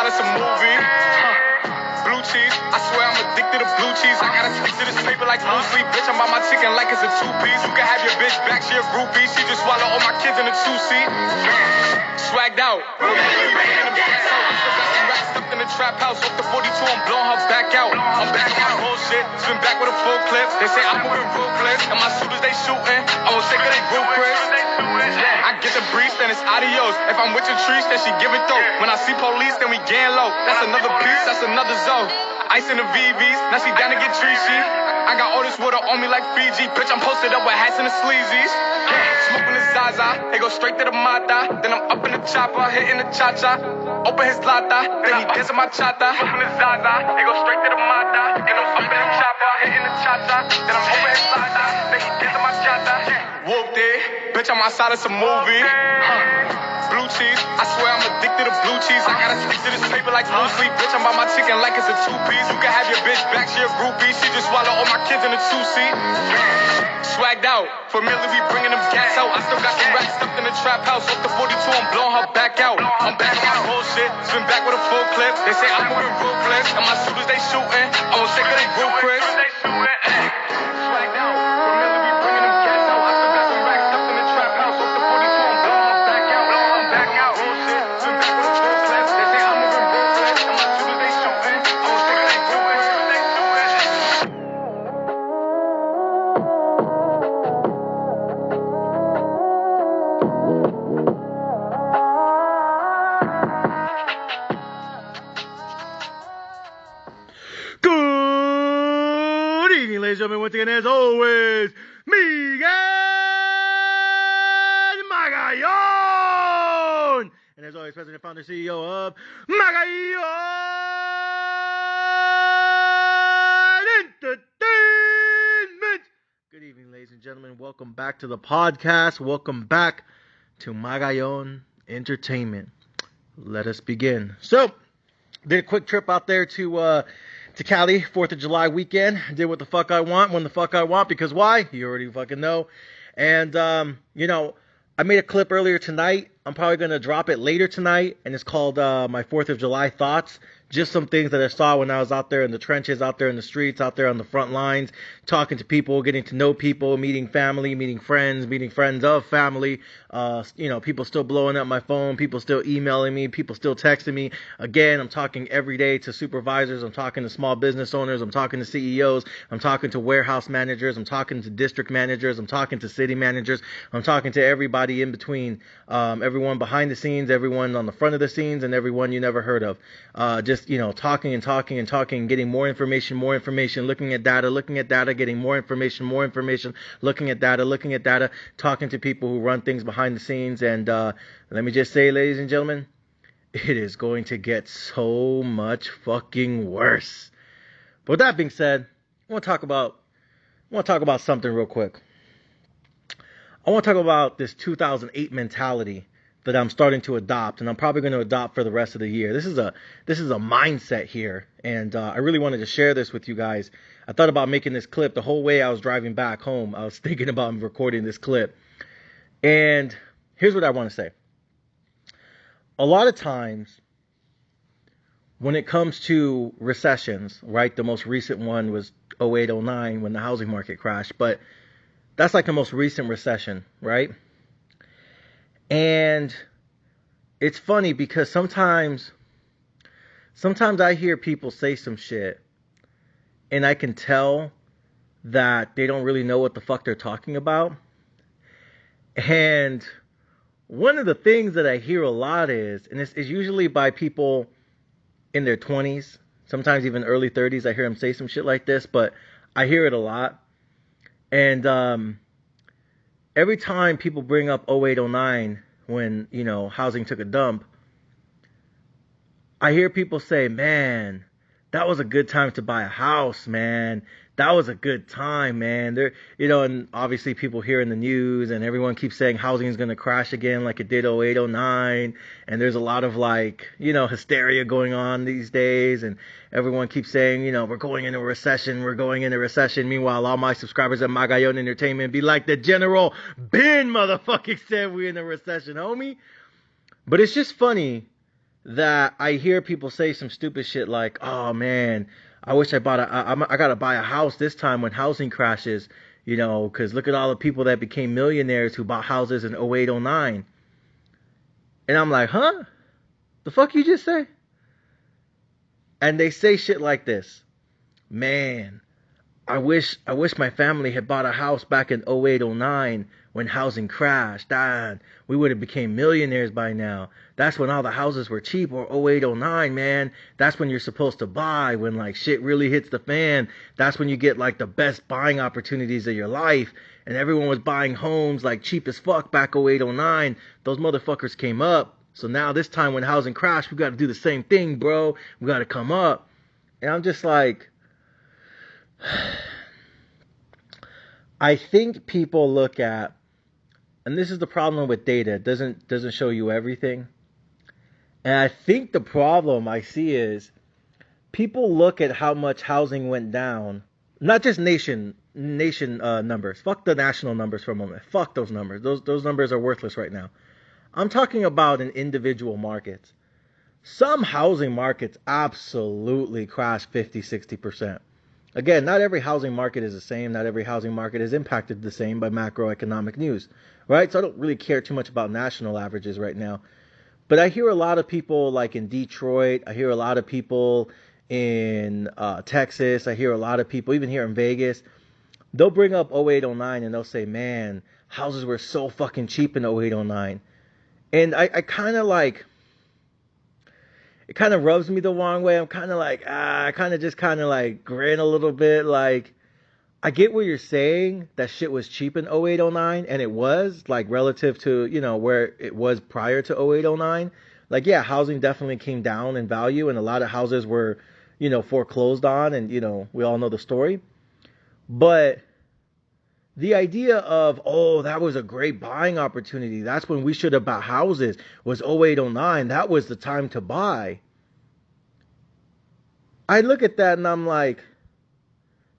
outside of some movie. Blue cheese, I swear I'm addicted to blue cheese. I gotta stick to this paper like blue sleep. Bitch, I'm on my chicken like it's a two-piece. You can have your bitch back, she a groupie. She just swallow all my kids in a two-seat. Swagged out. Stuffed in the trap house. Off the 42, I'm blowing her back out. I'm back on my bullshit. Spin back with a full clip. They say I'm moving ruthless. And my shooters, they shooting. I won't take it, they ruthless. I get the brief, then it's adios. If I'm with your trees, then she give it though. When I see police, then we gang low. That's another piece, that's another zone. Ice in the VVs, now she down to get treachy. I got all this water on me like Fiji. Bitch, I'm posted up with hats and the sleazies. Smoking the Zaza, they go straight to the Mata. Then I'm up in the chopper, hitting the cha-cha. Open his lata, then he dancing my chata. Smoking the Zaza, they go straight to the Mata. Then I'm up in the chopper, hitting the cha-cha. Then I'm over his lata, then he dancing my chata. Whooped it, bitch, I'm outside of some movie. Blue cheese, I swear I'm addicted to blue cheese. I gotta stick to this paper like blue sleep. Bitch, I'm on my chicken like it's a two-piece. You can have your bitch back, she a groupie. She just swallow all my kids in a two-seat. Swagged out, familiar, we bringing them gas out. I still got some racks stuffed in the trap house. Off the 42, I'm blowing her back out. I'm back on my bullshit, spin back with a full clip. They say I'm moving ruthless, and my shooters, they shooting. I won't take it, they group Chris. Swagged out, familiar, we bringing them gas out. I still got some racks stuffed in the trap house. Off the 42, I'm blowing her back out. I'm back out, bullshit, spin back with a full clip. They say I'm moving ruthless, and my shooters, they shooting. I won't take it, they group Chris. Good evening, ladies and gentlemen. Once again, as always, Miguel Magayon! And as always, President, Founder, CEO of Magayon Entertainment! Good evening, ladies and gentlemen. Welcome back to the podcast. Welcome back to Magayon Entertainment. Let us begin. So, did a quick trip out there to Cali, 4th of July weekend. Did what the fuck I want, when the fuck I want, because why? You already fucking know. And, I made a clip earlier tonight. I'm probably going to drop it later tonight, and it's called my 4th of July thoughts. Just some things that I saw when I was out there in the trenches, out there in the streets, out there on the front lines, talking to people, getting to know people, meeting family, meeting friends of family. People still blowing up my phone, people still emailing me, people still texting me. Again, I'm talking every day to supervisors, I'm talking to small business owners, I'm talking to CEOs, I'm talking to warehouse managers, I'm talking to district managers, I'm talking to city managers, I'm talking to everybody in between, everyone behind the scenes, everyone on the front of the scenes, and everyone you never heard of. Talking and talking, getting more information, looking at data, getting more information, looking at data, talking to people who run things behind the scenes. And let me just say, ladies and gentlemen, it is going to get so much fucking worse. But with that being said, I want to talk about something real quick. I want to talk about this 2008 mentality that I'm starting to adopt, and I'm probably going to adopt for the rest of the year. This is a mindset here, and I really wanted to share this with you guys. I thought about making this clip the whole way I was driving back home. I was thinking about recording this clip, and here's what I want to say. A lot of times, when it comes to recessions, right, the most recent one was 08, 09 when the housing market crashed, but that's like the most recent recession, right? And it's funny because sometimes I hear people say some shit and I can tell that they don't really know what the fuck they're talking about. And one of the things that I hear a lot is, and it's usually by people in their 20s, sometimes even early 30s, I hear them say some shit like this, but I hear it a lot. And every time people bring up 08, 09, when, housing took a dump, I hear people say, man, that was a good time to buy a house, man. That was a good time, man. And obviously people hear in the news and everyone keeps saying housing is going to crash again like it did 08, 09. And there's a lot of hysteria going on these days. And everyone keeps saying, we're going into a recession. Meanwhile, all my subscribers at Magayon Entertainment be like, the General Ben motherfucking said we're in a recession, homie. But it's just funny that I hear people say some stupid shit like, "Oh man, I wish I bought I gotta buy a house this time when housing crashes, because look at all the people that became millionaires who bought houses in 08, 09." And I'm like, huh? The fuck you just say? And they say shit like this. Man, I wish my family had bought a house back in 08, 09 when housing crashed. We would have became millionaires by now. That's when all the houses were cheap, or 08, 09, man. That's when you're supposed to buy, when like shit really hits the fan. That's when you get like the best buying opportunities of your life. And everyone was buying homes like cheap as fuck back 08, 09. Those motherfuckers came up. So now this time when housing crashed, we got to do the same thing, bro. We got to come up. And I'm just like, I think people look at, and this is the problem with data, it doesn't show you everything. And I think the problem I see is people look at how much housing went down, not just nation numbers. Fuck the national numbers for a moment. Fuck those numbers. Those numbers are worthless right now. I'm talking about in individual markets. Some housing markets absolutely crash 50, 60%. Again, not every housing market is the same. Not every housing market is impacted the same by macroeconomic news, right? So I don't really care too much about national averages right now. But I hear a lot of people like in Detroit. I hear a lot of people in Texas. I hear a lot of people, even here in Vegas. They'll bring up 08, 09 and they'll say, man, houses were so fucking cheap in 08, 09. And I kind of like, it kind of rubs me the wrong way. I'm kind of like, I kind of just kind of like grin a little bit. Like, I get what you're saying, that shit was cheap in 08, 09, and it was, like, relative to, where it was prior to 08, 09. Like, yeah, housing definitely came down in value, and a lot of houses were, foreclosed on, and, we all know the story. But the idea of, oh, that was a great buying opportunity, that's when we should have bought houses, was 08, 09, that was the time to buy. I look at that and I'm like,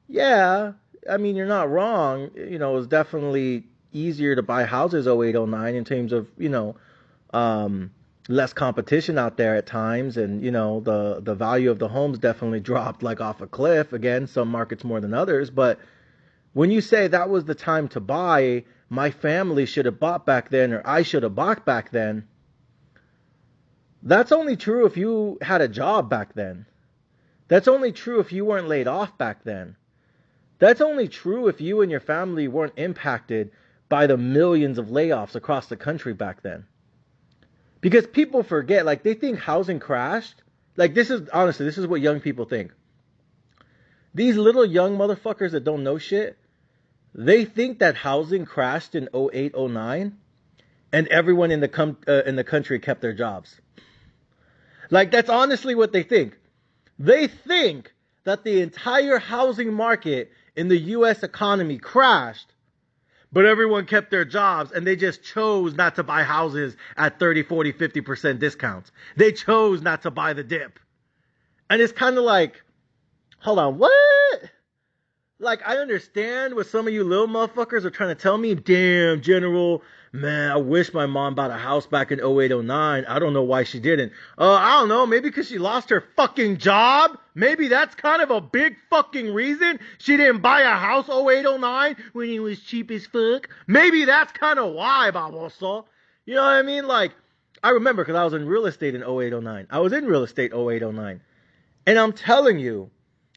yeah, I mean, you're not wrong. It was definitely easier to buy houses 08, 09 in terms of, less competition out there at times. And, the value of the homes definitely dropped like off a cliff. Again, some markets more than others. But when you say that was the time to buy, my family should have bought back then, or I should have bought back then, that's only true if you had a job back then. That's only true if you weren't laid off back then. That's only true if you and your family weren't impacted by the millions of layoffs across the country back then. Because people forget, like, they think housing crashed. Like, this is what young people think. These little young motherfuckers that don't know shit, they think that housing crashed in 08, 09, and everyone in the country kept their jobs. Like, that's honestly what they think. They think that the entire housing market in the U.S. economy crashed, but everyone kept their jobs and they just chose not to buy houses at 30, 40, 50% discounts. They chose not to buy the dip. And it's kind of like, hold on, what? Like, I understand what some of you little motherfuckers are trying to tell me. Damn, General, man, I wish my mom bought a house back in 08, 09. I don't know why she didn't. I don't know, maybe because she lost her fucking job? Maybe that's kind of a big fucking reason she didn't buy a house 08, 09 when it was cheap as fuck. Maybe that's kind of why, baboso. You know what I mean? Like, I remember because I was in real estate in 08, 09. I was in real estate 08, 09. And I'm telling you,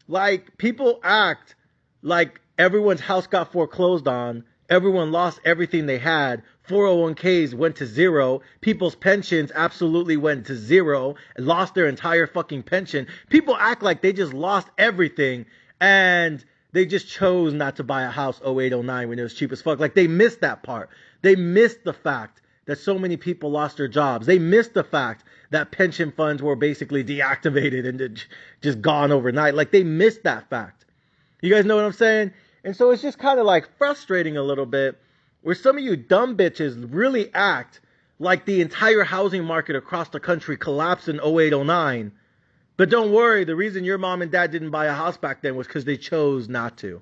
like, people act like everyone's house got foreclosed on, everyone lost everything they had, 401ks went to zero, people's pensions absolutely went to zero, lost their entire fucking pension. People act like they just lost everything and they just chose not to buy a house 08, 09 when it was cheap as fuck. Like, they missed that part. They missed the fact that so many people lost their jobs. They missed the fact that pension funds were basically deactivated and just gone overnight. Like, they missed that fact. You guys know what I'm saying? And so it's just kind of like frustrating a little bit where some of you dumb bitches really act like the entire housing market across the country collapsed in 08, 09. But don't worry, the reason your mom and dad didn't buy a house back then was because they chose not to.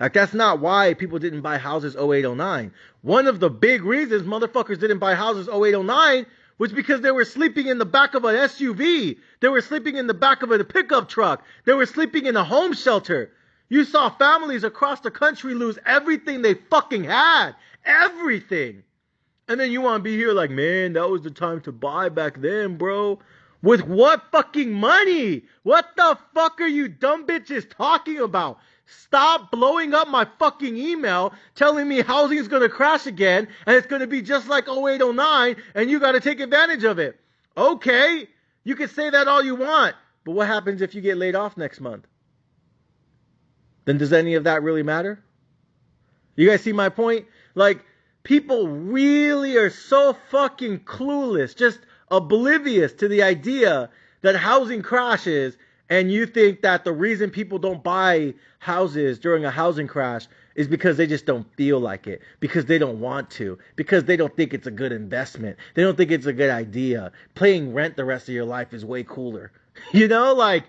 Like, that's not why people didn't buy houses 08, 09. One of the big reasons motherfuckers didn't buy houses 08, 09 was because they were sleeping in the back of an SUV. They were sleeping in the back of a pickup truck. They were sleeping in a home shelter. You saw families across the country lose everything they fucking had. Everything. And then you want to be here like, man, that was the time to buy back then, bro. With what fucking money? What the fuck are you dumb bitches talking about? Stop blowing up my fucking email telling me housing is going to crash again and it's going to be just like 08, 09 and you got to take advantage of it. Okay, you can say that all you want, but what happens if you get laid off next month? Then does any of that really matter? You guys see my point? Like, people really are so fucking clueless, just oblivious to the idea that housing crashes, and you think that the reason people don't buy houses during a housing crash is because they just don't feel like it, because they don't want to, because they don't think it's a good investment. They don't think it's a good idea. Paying rent the rest of your life is way cooler. You know, like,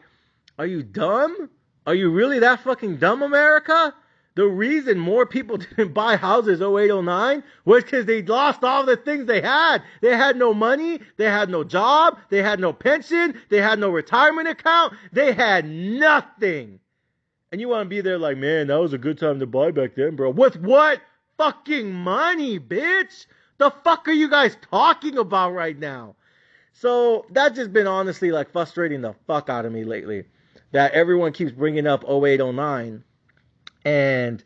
are you dumb? Are you really that fucking dumb, America? The reason more people didn't buy houses 08, 09 was because they lost all the things they had. They had no money. They had no job. They had no pension. They had no retirement account. They had nothing. And you want to be there like, man, that was a good time to buy back then, bro. With what fucking money, bitch? The fuck are you guys talking about right now? So that's just been honestly like frustrating the fuck out of me lately. That everyone keeps bringing up 08, 09. And,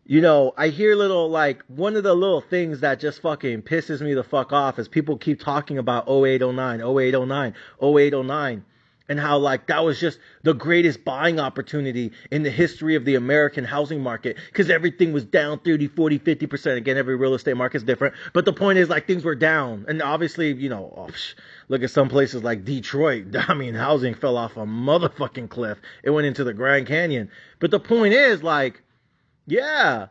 you know, I hear little, like, one of the little things that just fucking pisses me the fuck off is people keep talking about 08, 09, 08, 09, 08, 09. And how, like, that was just the greatest buying opportunity in the history of the American housing market. Because everything was down 30, 40, 50%. Again, every real estate market's different. But the point is, like, things were down. And obviously, you know, look at some places like Detroit. I mean, housing fell off a motherfucking cliff. It went into the Grand Canyon. But the point is, like, yeah,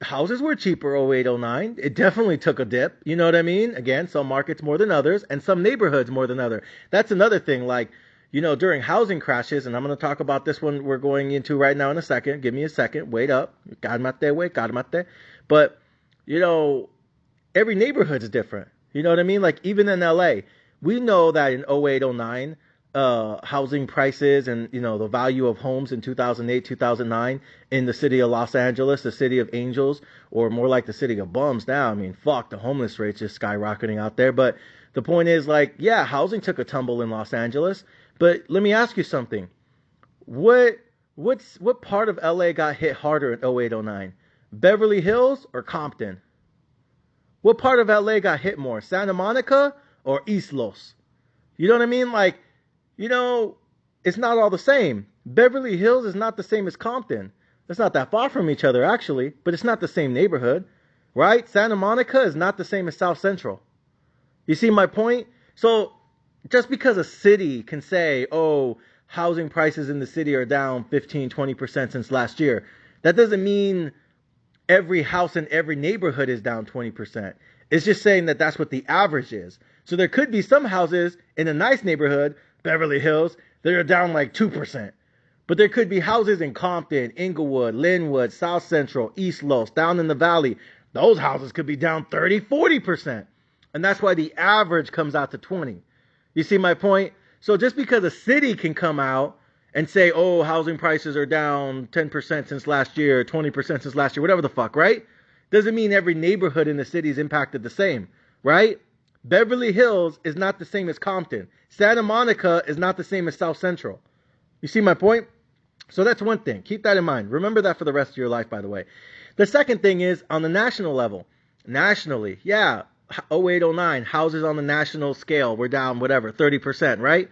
houses were cheaper 08, 09. It definitely took a dip. You know what I mean? Again, some markets more than others and some neighborhoods more than others. That's another thing. Like, you know, during housing crashes, and I'm going to talk about this one we're going into right now in a second. Give me a second. Wait up. Calmate. But, you know, every neighborhood is different. You know what I mean? Like, even in LA, we know that in 08, 09, housing prices and, you know, the value of homes in 2008, 2009 in the city of Los Angeles, the city of angels, or more like the city of bums now. I mean, fuck, the homeless rate's just skyrocketing out there. But the point is, like, yeah, housing took a tumble in Los Angeles. But let me ask you something. What part of LA got hit harder in 08, 09? Beverly Hills or Compton? What part of LA got hit more? Santa Monica or East Los? You know what I mean? Like, you know, it's not all the same. Beverly Hills is not the same as Compton. It's not that far from each other, actually, but it's not the same neighborhood, right? Santa Monica is not the same as South Central. You see my point? So just because a city can say, oh, housing prices in the city are down 15, 20% since last year, that doesn't mean every house in every neighborhood is down 20%. It's just saying that that's what the average is. So there could be some houses in a nice neighborhood, Beverly Hills, that are down like 2%. But there could be houses in Compton, Inglewood, Linwood, South Central, East Los, down in the valley. Those houses could be down 30, 40%. And that's why the average comes out to 20. You see my point? So just because a city can come out and say, oh, housing prices are down 10% since last year, 20% since last year, whatever the fuck, right? Doesn't mean every neighborhood in the city is impacted the same, right? Beverly Hills is not the same as Compton. Santa Monica is not the same as South Central. You see my point? So that's one thing. Keep that in mind. Remember that for the rest of your life, by the way. The second thing is on the national level. Nationally, yeah, 08, 09, houses on the national scale were down, whatever, 30%, right?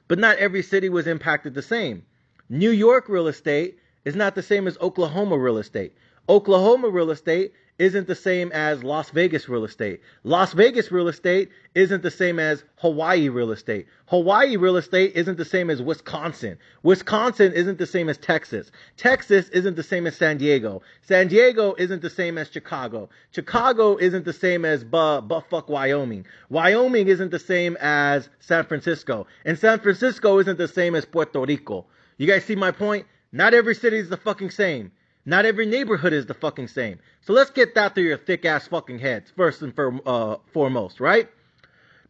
But not every city was impacted the same. New York real estate is not the same as Oklahoma real estate. Oklahoma real estate isn't the same as Las Vegas real estate. Las Vegas real estate isn't the same as Hawaii real estate. Hawaii real estate isn't the same as Wisconsin. Wisconsin isn't the same as Texas. Texas isn't the same as San Diego. San Diego isn't the same as Chicago. Chicago isn't the same as buttfuck Wyoming. Wyoming isn't the same as San Francisco. And San Francisco isn't the same as Puerto Rico. You guys see my point? Not every city is the fucking same. Not every neighborhood is the fucking same. So let's get that through your thick ass fucking heads first and foremost, right?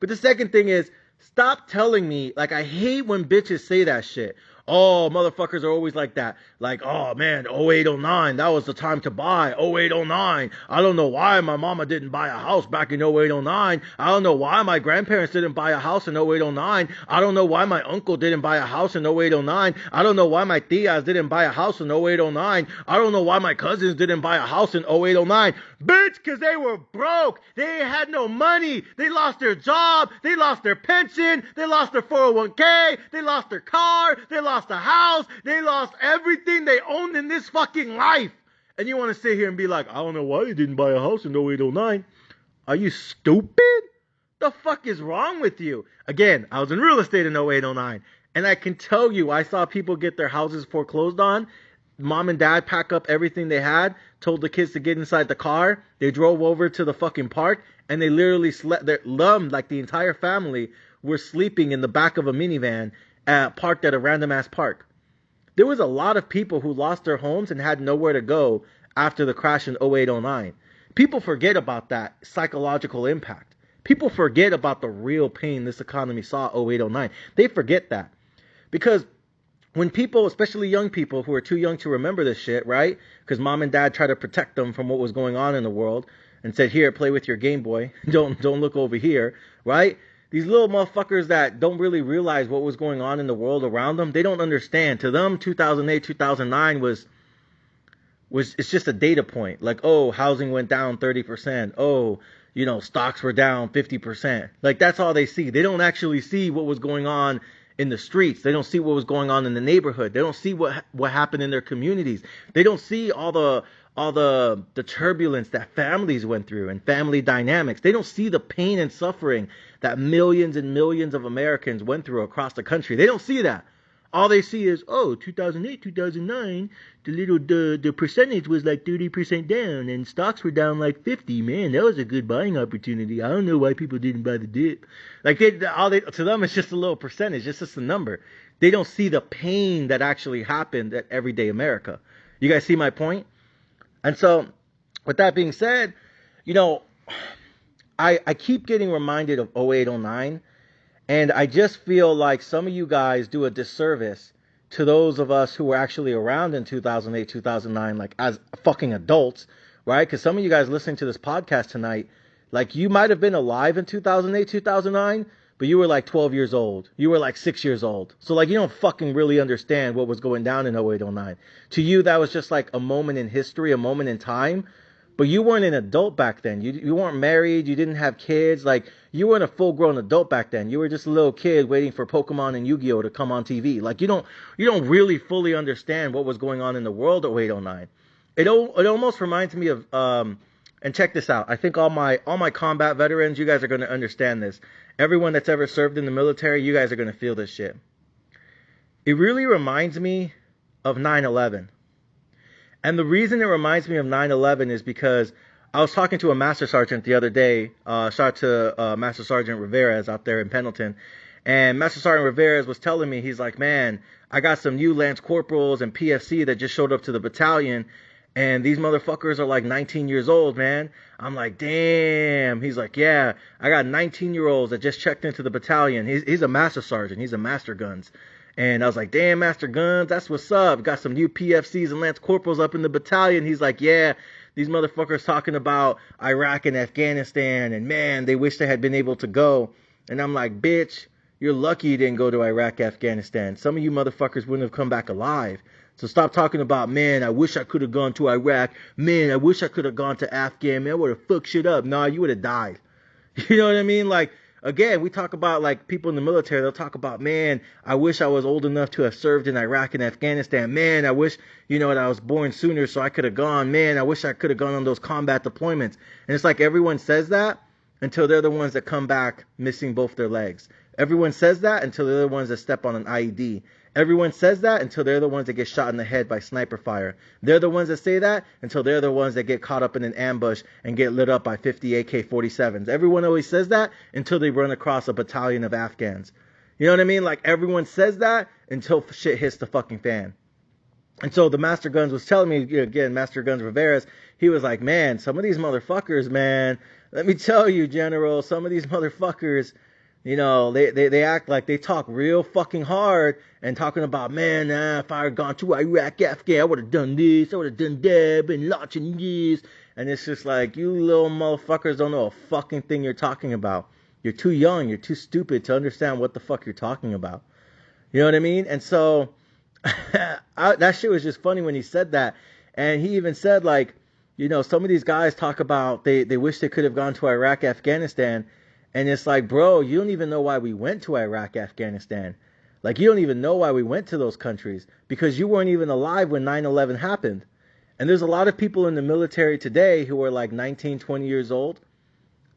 But the second thing is, stop telling me, like, I hate when bitches say that shit. Oh, motherfuckers are always like that. Like, oh man, 0809, that was the time to buy. 0809. I don't know why my mama didn't buy a house back in 0809. I don't know why my grandparents didn't buy a house in 0809. I don't know why my uncle didn't buy a house in 0809. I don't know why my tias didn't buy a house in 0809. I don't know why my cousins didn't buy a house in 0809. Bitch, because they were broke. They had no money. They lost their job. They lost their pension. They lost their 401k. They lost their car. They lost a house. They lost everything they owned in this fucking life. And you want to sit here and be like, I don't know why they didn't buy a house in 0809. Are you stupid? The fuck is wrong with you? Again, I was in real estate in 0809. And I can tell you, I saw people get their houses foreclosed on. Mom and dad pack up everything they had, told the kids to get inside the car. They drove over to the fucking park, and they literally slept there, like the entire family were sleeping in the back of a minivan parked at a random ass park. There was a lot of people who lost their homes and had nowhere to go after the crash in 0809. People forget about that psychological impact. People forget about the real pain this economy saw 0809. They forget that. Because when people, especially young people who are too young to remember this shit, right? Because mom and dad tried to protect them from what was going on in the world and said, here, play with your Game Boy. Don't look over here, right? These little motherfuckers that don't really realize what was going on in the world around them, they don't understand. To them, 2008, 2009 was it's just a data point. Like, oh, housing went down 30%. Oh, stocks were down 50%. Like, that's all they see. They don't actually see what was going on in the streets. They don't see what was going on in the neighborhood. They don't see what happened in their communities. They don't see all the turbulence that families went through and family dynamics. They don't see the pain and suffering that millions and millions of Americans went through across the country. They don't see that. All they see is, 2008, 2009, the percentage was like 30% down, and stocks were down like 50. Man, that was a good buying opportunity. I don't know why people didn't buy the dip. Like, to them, it's just a little percentage. It's just a number. They don't see the pain that actually happened at everyday America. You guys see my point? And so, with that being said, I keep getting reminded of 08, 09, and I just feel like some of you guys do a disservice to those of us who were actually around in 2008, 2009, like as fucking adults, right? Because some of you guys listening to this podcast tonight, like you might have been alive in 2008, 2009, but you were like 12 years old. You were like 6 years old. So like you don't fucking really understand what was going down in 08, 09. To you, that was just like a moment in history, a moment in time. But you weren't an adult back then. You weren't married. You didn't have kids. Like, you weren't a full-grown adult back then. You were just a little kid waiting for Pokemon and Yu-Gi-Oh! To come on TV. Like, you don't really fully understand what was going on in the world of 0809. It almost reminds me of, and check this out. I think all my combat veterans, you guys are going to understand this. Everyone that's ever served in the military, you guys are going to feel this shit. It really reminds me of 9/11. And the reason it reminds me of 9/11 is because I was talking to a Master Sergeant the other day. Shout out to Master Sergeant Rivera out there in Pendleton. And Master Sergeant Rivera was telling me, he's like, man, I got some new Lance Corporals and PFC that just showed up to the battalion. And these motherfuckers are like 19 years old, man. I'm like, damn. He's like, yeah, I got 19-year-olds that just checked into the battalion. He's a Master Sergeant. He's a Master Guns. And I was like, damn, Master Guns, that's what's up. Got some new PFCs and Lance Corporals up in the battalion. He's like, yeah, these motherfuckers talking about Iraq and Afghanistan. And man, they wish they had been able to go. And I'm like, bitch, you're lucky you didn't go to Iraq, Afghanistan. Some of you motherfuckers wouldn't have come back alive. So stop talking about, man, I wish I could have gone to Iraq. Man, I wish I could have gone to Afghan. Man, I would have fucked shit up. Nah, you would have died. You know what I mean? Like, again, we talk about, like, people in the military, they'll talk about, man, I wish I was old enough to have served in Iraq and Afghanistan. Man, I wish, that I was born sooner so I could have gone. Man, I wish I could have gone on those combat deployments. And it's like everyone says that until they're the ones that come back missing both their legs. Everyone says that until they're the ones that step on an IED. Everyone says that until they're the ones that get shot in the head by sniper fire. They're the ones that say that until they're the ones that get caught up in an ambush and get lit up by 50 AK-47s. Everyone always says that until they run across a battalion of Afghans. You know what I mean? Like, everyone says that until shit hits the fucking fan. And so the Master Guns was telling me, again, Master Guns Rivera, he was like, man, some of these motherfuckers, man, let me tell you, General, some of these motherfuckers, They act like they talk real fucking hard and talking about, man, if I had gone to Iraq, Afghan, I would have done this, I would have done that, been launching this. And it's just like, you little motherfuckers don't know a fucking thing you're talking about. You're too young, you're too stupid to understand what the fuck you're talking about. You know what I mean? And so, that shit was just funny when he said that. And he even said, like, some of these guys talk about they wish they could have gone to Iraq, Afghanistan. And it's like, bro, you don't even know why we went to Iraq, Afghanistan. Like, you don't even know why we went to those countries because you weren't even alive when 9/11 happened. And there's a lot of people in the military today who are like 19, 20 years old.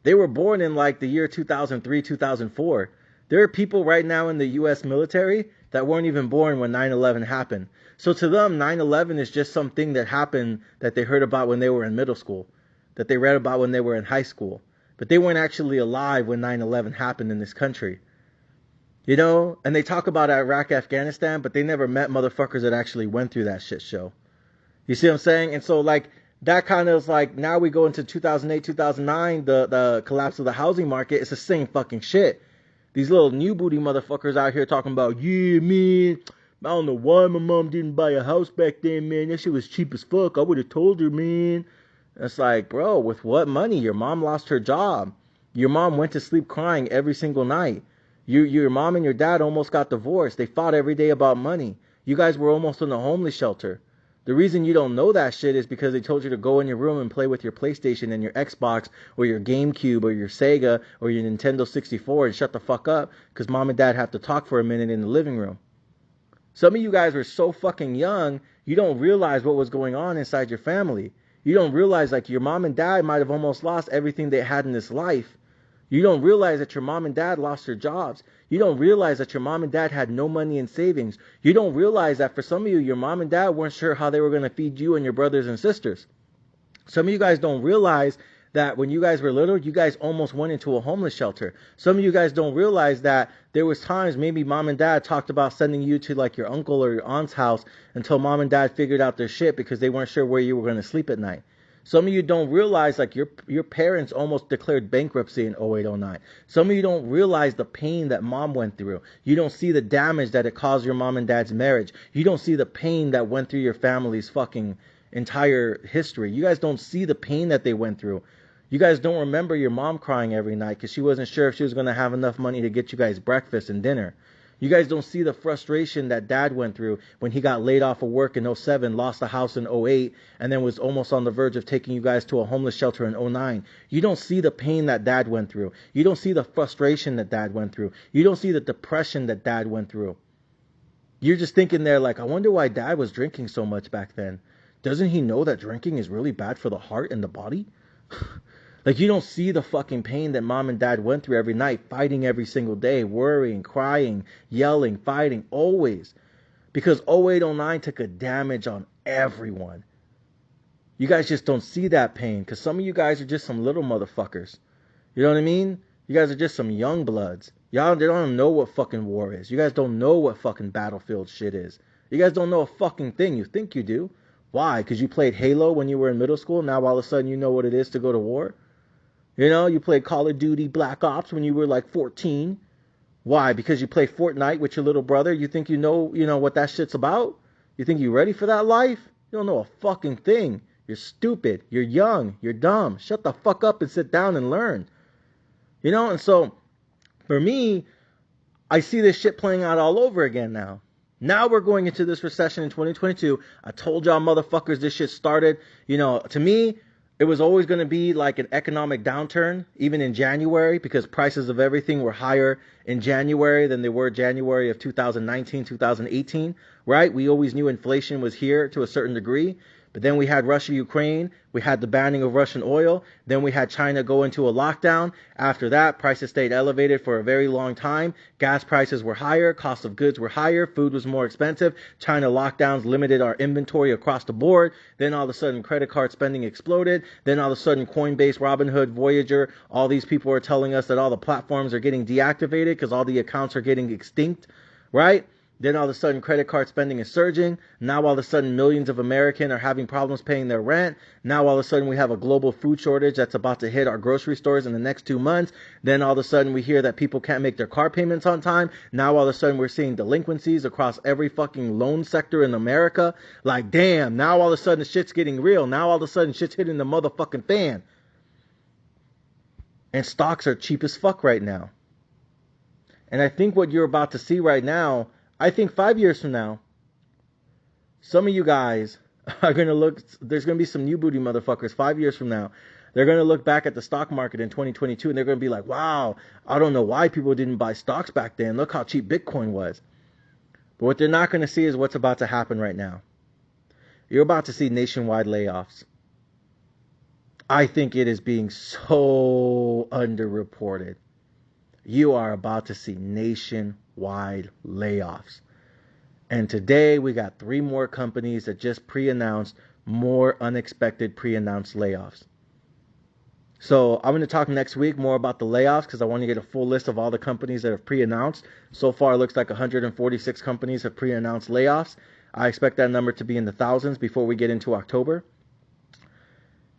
They were born in like the year 2003, 2004. There are people right now in the U.S. military that weren't even born when 9/11 happened. So to them, 9/11 is just something that happened that they heard about when they were in middle school, that they read about when they were in high school. But they weren't actually alive when 9/11 happened in this country. And they talk about Iraq, Afghanistan, but they never met motherfuckers that actually went through that shit show. You see what I'm saying? And so, like, that kind of is like, now we go into 2008, 2009, the collapse of the housing market. It's the same fucking shit. These little new booty motherfuckers out here talking about, yeah, man, I don't know why my mom didn't buy a house back then, man. That shit was cheap as fuck. I would have told her, man. It's like, bro, with what money? Your mom lost her job. Your mom went to sleep crying every single night. Your mom and your dad almost got divorced. They fought every day about money. You guys were almost in a homeless shelter. The reason you don't know that shit is because they told you to go in your room and play with your PlayStation and your Xbox or your GameCube or your Sega or your Nintendo 64 and shut the fuck up because mom and dad have to talk for a minute in the living room. Some of you guys were so fucking young, you don't realize what was going on inside your family. You don't realize, like, your mom and dad might have almost lost everything they had in this life. You don't realize that your mom and dad lost their jobs. You don't realize that your mom and dad had no money in savings. You don't realize that for some of you, your mom and dad weren't sure how they were going to feed you and your brothers and sisters. Some of you guys don't realize that when you guys were little, you guys almost went into a homeless shelter. Some of you guys don't realize that there was times maybe mom and dad talked about sending you to like your uncle or your aunt's house until mom and dad figured out their shit because they weren't sure where you were going to sleep at night. Some of you don't realize like your parents almost declared bankruptcy in 0809. Some of you don't realize the pain that mom went through. You don't see the damage that it caused your mom and dad's marriage. You don't see the pain that went through your family's fucking entire history. You guys don't see the pain that they went through. You guys don't remember your mom crying every night because she wasn't sure if she was going to have enough money to get you guys breakfast and dinner. You guys don't see the frustration that dad went through when he got laid off of work in 07, lost the house in 08, and then was almost on the verge of taking you guys to a homeless shelter in 09. You don't see the pain that dad went through. You don't see the frustration that dad went through. You don't see the depression that dad went through. You're just thinking there like, I wonder why dad was drinking so much back then. Doesn't he know that drinking is really bad for the heart and the body? Like, you don't see the fucking pain that mom and dad went through every night, fighting every single day, worrying, crying, yelling, fighting, always. Because 0809 took a damage on everyone. You guys just don't see that pain because some of you guys are just some little motherfuckers. You know what I mean? You guys are just some young bloods. Y'all don't know what fucking war is. You guys don't know what fucking battlefield shit is. You guys don't know a fucking thing. You think you do. Why? Because you played Halo when you were in middle school. Now all of a sudden you know what it is to go to war. You played Call of Duty Black Ops when you were like 14. Why? Because you play Fortnite with your little brother. You think you know what that shit's about? You think you're ready for that life? You don't know a fucking thing. You're stupid. You're young. You're dumb. Shut the fuck up and sit down and learn. And so for me, I see this shit playing out all over again now. Now we're going into this recession in 2022. I told y'all motherfuckers this shit started. To me, it was always going to be like an economic downturn, even in January, because prices of everything were higher in January than they were January of 2019, 2018, right? We always knew inflation was here to a certain degree. But then we had Russia, Ukraine. We had the banning of Russian oil. Then we had China go into a lockdown. After that, prices stayed elevated for a very long time. Gas prices were higher. Cost of goods were higher. Food was more expensive. China lockdowns limited our inventory across the board. Then all of a sudden, credit card spending exploded. Then all of a sudden, Coinbase, Robinhood, Voyager, all these people are telling us that all the platforms are getting deactivated because all the accounts are getting extinct, right? Then all of a sudden credit card spending is surging. Now all of a sudden millions of Americans are having problems paying their rent. Now all of a sudden we have a global food shortage that's about to hit our grocery stores in the next 2 months. Then all of a sudden we hear that people can't make their car payments on time. Now all of a sudden we're seeing delinquencies across every fucking loan sector in America. Like damn, now all of a sudden shit's getting real. Now all of a sudden shit's hitting the motherfucking fan. And stocks are cheap as fuck right now. And I think what you're about to see right now, I think 5 years from now, some of you guys are going to look, there's going to be some new booty motherfuckers 5 years from now. They're going to look back at the stock market in 2022 and they're going to be like, wow, I don't know why people didn't buy stocks back then. Look how cheap Bitcoin was. But what they're not going to see is what's about to happen right now. You're about to see nationwide layoffs. I think it is being so underreported. You are about to see nationwide layoffs. And today we got 3 more companies that just pre-announced more unexpected pre-announced layoffs. So I'm going to talk next week more about the layoffs because I want to get a full list of all the companies that have pre-announced. So far it looks like 146 companies have pre-announced layoffs. I expect that number to be in the thousands before we get into October.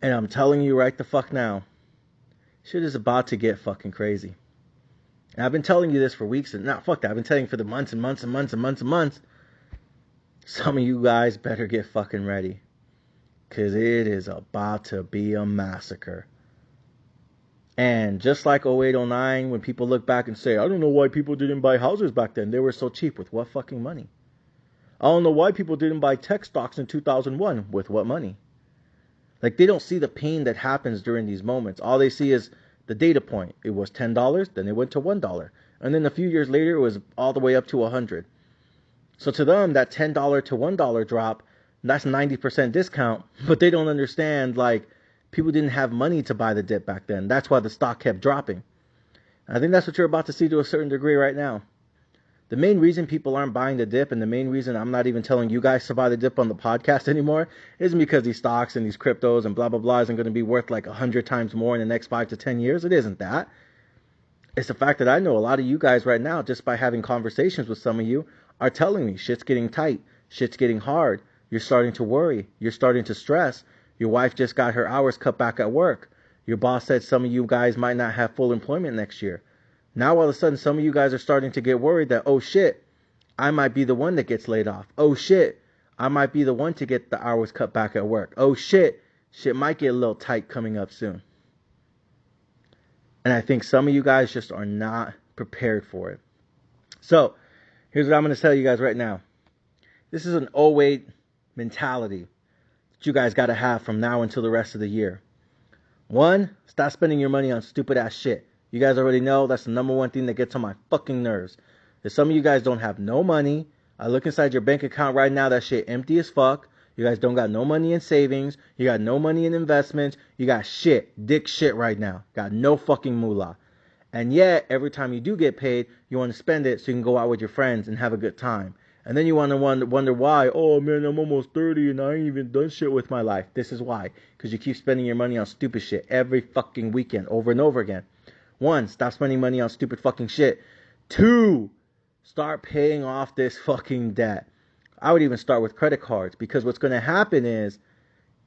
And I'm telling you right the fuck now, shit is about to get fucking crazy. And I've been telling you this for weeks, and not fuck that. I've been telling you for the months and months and months and months and months. Some of you guys better get fucking ready, because it is about to be a massacre. And just like 08, 09, when people look back and say, I don't know why people didn't buy houses back then. They were so cheap. With what fucking money? I don't know why people didn't buy tech stocks in 2001. With what money? Like, they don't see the pain that happens during these moments. All they see is the data point. It was $10, then it went to $1. And then a few years later, it was all the way up to $100. So to them, that $10 to $1 drop, that's 90% discount. But they don't understand, like, people didn't have money to buy the dip back then. That's why the stock kept dropping. And I think that's what you're about to see to a certain degree right now. The main reason people aren't buying the dip, and the main reason I'm not even telling you guys to buy the dip on the podcast anymore, isn't because these stocks and these cryptos and blah, blah, blah isn't going to be worth like 100 times more in the next 5 to 10 years. It isn't that. It's the fact that I know a lot of you guys right now, just by having conversations with some of you, are telling me shit's getting tight, shit's getting hard, you're starting to worry, you're starting to stress, your wife just got her hours cut back at work, your boss said some of you guys might not have full employment next year. Now all of a sudden some of you guys are starting to get worried that, oh shit, I might be the one that gets laid off. Oh shit, I might be the one to get the hours cut back at work. Oh shit, shit might get a little tight coming up soon. And I think some of you guys just are not prepared for it. So, here's what I'm going to tell you guys right now. This is an 08 mentality that you guys got to have from now until the rest of the year. 1, stop spending your money on stupid ass shit. You guys already know that's the number one thing that gets on my fucking nerves. If some of you guys don't have no money, I look inside your bank account right now, that shit empty as fuck. You guys don't got no money in savings. You got no money in investments. You got shit, dick shit right now. Got no fucking moolah. And yet, every time you do get paid, you want to spend it so you can go out with your friends and have a good time. And then you want to wonder why, oh man, I'm almost 30 and I ain't even done shit with my life. This is why. Because you keep spending your money on stupid shit every fucking weekend, over and over again. 1, stop spending money on stupid fucking shit. 2, start paying off this fucking debt. I would even start with credit cards, because what's going to happen is,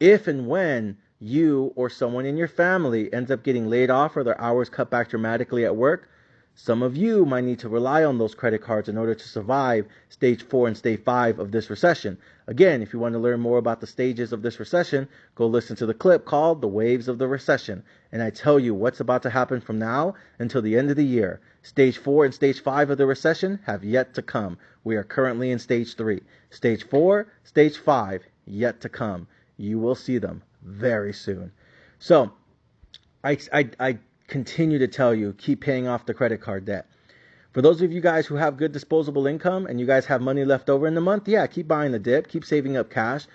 if and when you or someone in your family ends up getting laid off or their hours cut back dramatically at work, some of you might need to rely on those credit cards in order to survive stage 4 and stage 5 of this recession. Again, if you want to learn more about the stages of this recession, go listen to the clip called The Waves of the Recession. And I tell you what's about to happen from now until the end of the year. Stage 4 and stage 5 of the recession have yet to come. We are currently in stage 3. Stage 4, stage 5, yet to come. You will see them very soon. So, I continue to tell you, keep paying off the credit card debt. For those of you guys who have good disposable income and you guys have money left over in the month, yeah, keep buying the dip, keep saving up cash,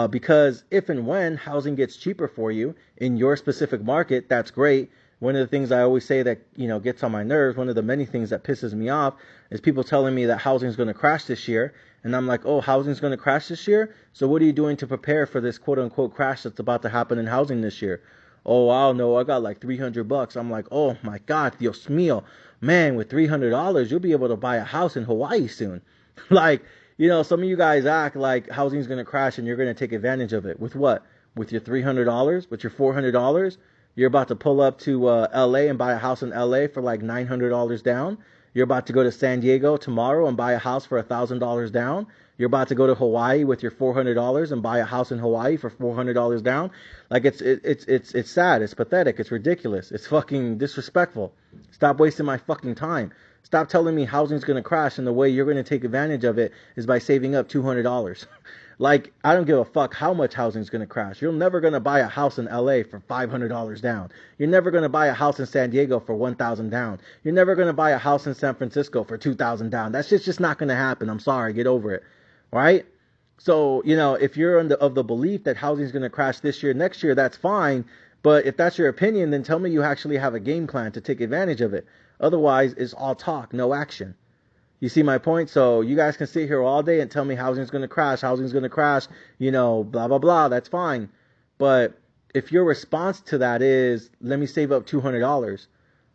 because if and when housing gets cheaper for you in your specific market, that's great. One of the things I always say that, gets on my nerves, one of the many things that pisses me off, is people telling me that housing is going to crash this year. And I'm like, oh, housing's going to crash this year? So what are you doing to prepare for this quote-unquote crash that's about to happen in housing this year? Oh, I don't know, I got like $300. I'm like, oh my God, Dios mío. Man, with $300, you'll be able to buy a house in Hawaii soon. Like, you know, some of you guys act like housing's going to crash and you're going to take advantage of it. With what? With your $300? With your $400? You're about to pull up to LA and buy a house in LA for like $900 down. You're about to go to San Diego tomorrow and buy a house for $1,000 down. You're about to go to Hawaii with your $400 and buy a house in Hawaii for $400 down. Like it's sad. It's pathetic. It's ridiculous. It's fucking disrespectful. Stop wasting my fucking time. Stop telling me housing's going to crash and the way you're going to take advantage of it is by saving up $200. Like, I don't give a fuck how much housing's going to crash. You're never going to buy a house in LA for $500 down. You're never going to buy a house in San Diego for $1,000 down. You're never going to buy a house in San Francisco for $2,000 down. That's just not going to happen. I'm sorry. Get over it. Right? So, you know, if you're of the belief that housing's going to crash this year, next year, that's fine. But if that's your opinion, then tell me you actually have a game plan to take advantage of it. Otherwise, it's all talk, no action. You see my point? So you guys can sit here all day and tell me housing's going to crash, you know, blah, blah, blah. That's fine. But if your response to that is, let me save up $200,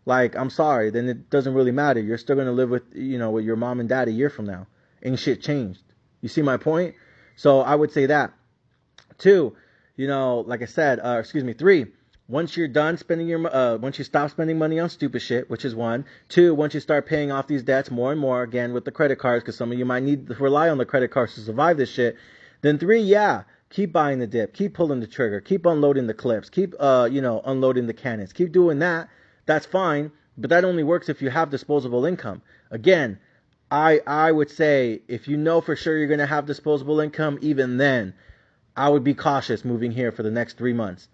like, I'm sorry, then it doesn't really matter. You're still going to live with, you know, with your mom and dad a year from now. Ain't shit changed. You see my point? So I would say that. 2, you know, like I said, 3, once you're done spending once you stop spending money on stupid shit, which is 1. 2, once you start paying off these debts more and more, again, with the credit cards, because some of you might need to rely on the credit cards to survive this shit, then 3, yeah, keep buying the dip, keep pulling the trigger, keep unloading the clips, keep, unloading the cannons, keep doing that. That's fine, but that only works if you have disposable income. Again, I would say if you know for sure you're going to have disposable income, even then, I would be cautious moving here for the next 3 months,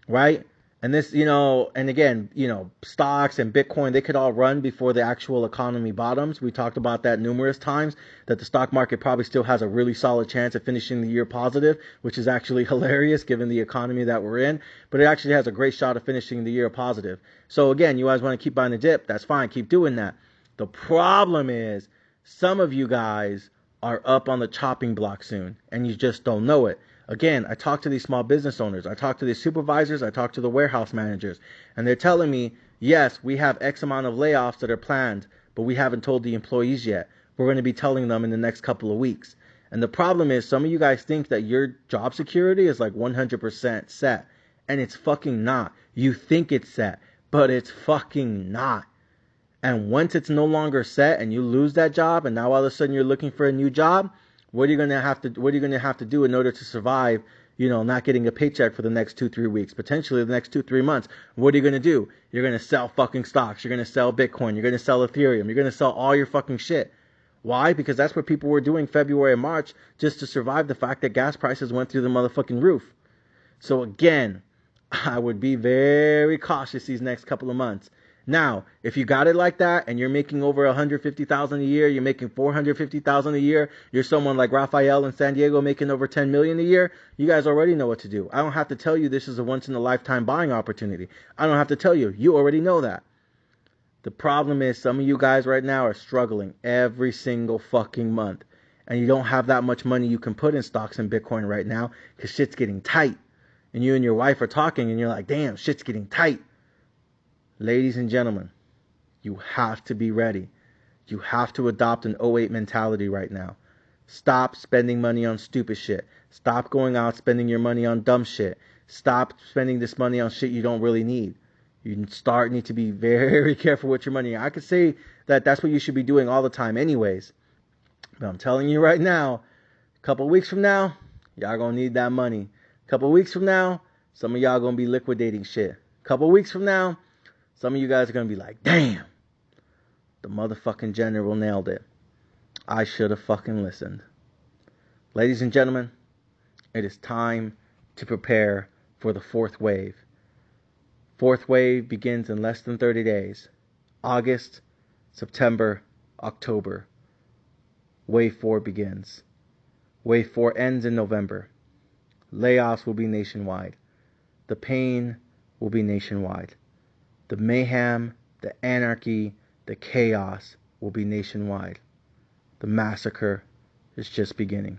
right? And this, you know, and again, you know, stocks and Bitcoin, they could all run before the actual economy bottoms. We talked about that numerous times, that the stock market probably still has a really solid chance of finishing the year positive, which is actually hilarious given the economy that we're in. But it actually has a great shot of finishing the year positive. So again, you guys want to keep buying the dip, that's fine, keep doing that. The problem is some of you guys are up on the chopping block soon, and you just don't know it. Again, I talk to these small business owners, I talk to these supervisors, I talk to the warehouse managers, and they're telling me, yes, we have X amount of layoffs that are planned, but we haven't told the employees yet. We're going to be telling them in the next couple of weeks. And the problem is, some of you guys think that your job security is like 100% set, and it's fucking not. You think it's set, but it's fucking not. And once it's no longer set and you lose that job, and now all of a sudden you're looking for a new job, what are you going to have to do in order to survive, you know, not getting a paycheck for the next 2-3 weeks, potentially the next 2-3 months? What are you going to do? You're going to sell fucking stocks. You're going to sell Bitcoin. You're going to sell Ethereum. You're going to sell all your fucking shit. Why? Because that's what people were doing February and March, just to survive the fact that gas prices went through the motherfucking roof. So again, I would be very cautious these next couple of months. Now, if you got it like that and you're making over $150,000 a year, you're making $450,000 a year, you're someone like Rafael in San Diego making over $10 million a year, you guys already know what to do. I don't have to tell you this is a once in a lifetime buying opportunity. I don't have to tell you. You already know that. The problem is some of you guys right now are struggling every single fucking month, and you don't have that much money you can put in stocks and Bitcoin right now because shit's getting tight. And you and your wife are talking and you're like, damn, shit's getting tight. Ladies and gentlemen, you have to be ready. You have to adopt an '08 mentality right now. Stop spending money on stupid shit. Stop going out spending your money on dumb shit. Stop spending this money on shit you don't really need. You need to be very careful with your money. I could say that that's what you should be doing all the time anyways. But I'm telling you right now, a couple weeks from now, y'all gonna need that money. A couple weeks from now, some of y'all gonna be liquidating shit. A couple weeks from now, some of you guys are going to be like, damn, the motherfucking general nailed it. I should have fucking listened. Ladies and gentlemen, it is time to prepare for the fourth wave. Fourth wave begins in less than 30 days. August, September, October. Wave 4 begins. Wave 4 ends in November. Layoffs will be nationwide. The pain will be nationwide. The mayhem, the anarchy, the chaos will be nationwide. The massacre is just beginning.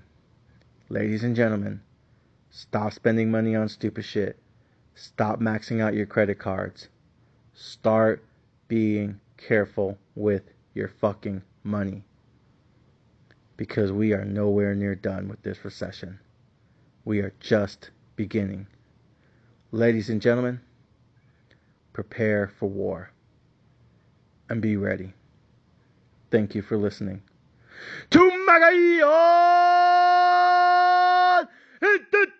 Ladies and gentlemen, stop spending money on stupid shit. Stop maxing out your credit cards. Start being careful with your fucking money. because we are nowhere near done with this recession. We are just beginning. Ladies and gentlemen, prepare for war and be ready. Thank you for listening to Magayon Entertainment.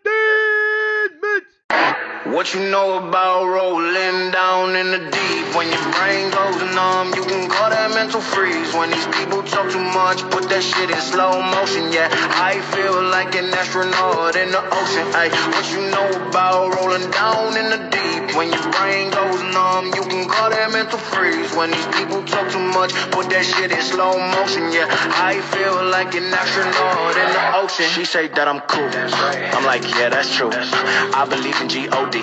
What you know about rolling down in the deep? When your brain goes numb, you can call that mental freeze. When these people talk too much, put that shit in slow motion. Yeah, I feel like an astronaut in the ocean. Ay, what you know about rolling down in the deep? When your brain goes numb, you can call that mental freeze. When these people talk too much, put that shit in slow motion. Yeah, I feel like an astronaut in the ocean. She say that I'm cool. I'm like, yeah, that's true. I believe in G.O.D.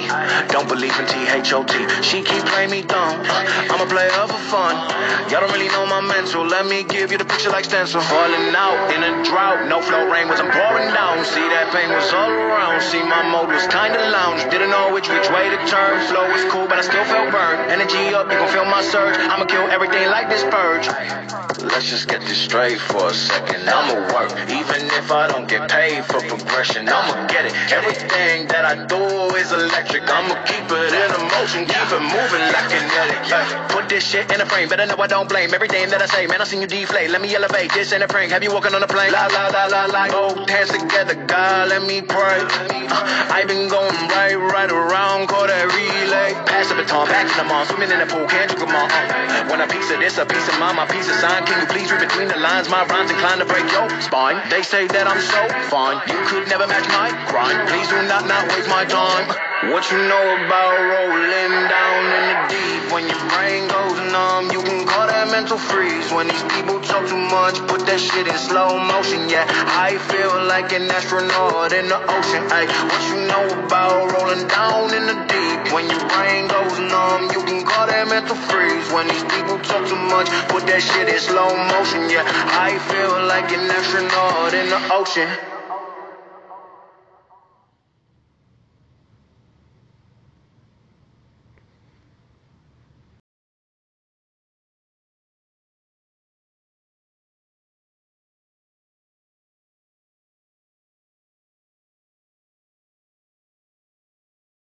Don't believe in T.H.O.T. She keep playing me dumb. I'm a player for fun. Y'all don't really know my mental. Let me give you the picture like stencil. Falling out in a drought. No flow rain wasn't pouring down. See, that pain was all around. See, my mode was kinda lounge. Didn't know which way to turn. Flow was cool, but I still felt burned. Energy up, you gon' feel my surge. I'ma kill everything like this purge. Let's just get this straight for a second. I'ma work, even if I don't get paid for progression. I'ma get it. Everything that I do is electric. I'ma keep it in motion, keep it moving like kinetic. Yeah. Put this shit in a frame, better know I don't blame everything that I say. Man, I seen you deflate. Let me elevate. This ain't a prank. Have you walking on a plane? La la la la la. Both hands together, God, let me pray. I been going right around, call that relay. Pass the baton, back to the mall, swimming in the pool, can't you come on? When a piece of this, a piece of mine, my piece of sign. Can you please read between the lines? My rhymes inclined to break your spine. They say that I'm so fine, you could never match my grind. Please do not waste my time. What you know about rolling down in the deep? When your brain goes numb, you can call that mental freeze. When these people talk too much, put that shit in slow motion. Yeah, I feel like an astronaut in the ocean. Ay, what you know about rolling down in the deep? When your brain goes numb, you can call that mental freeze. When these people talk too much, put that shit in slow motion. Yeah, I feel like an astronaut in the ocean.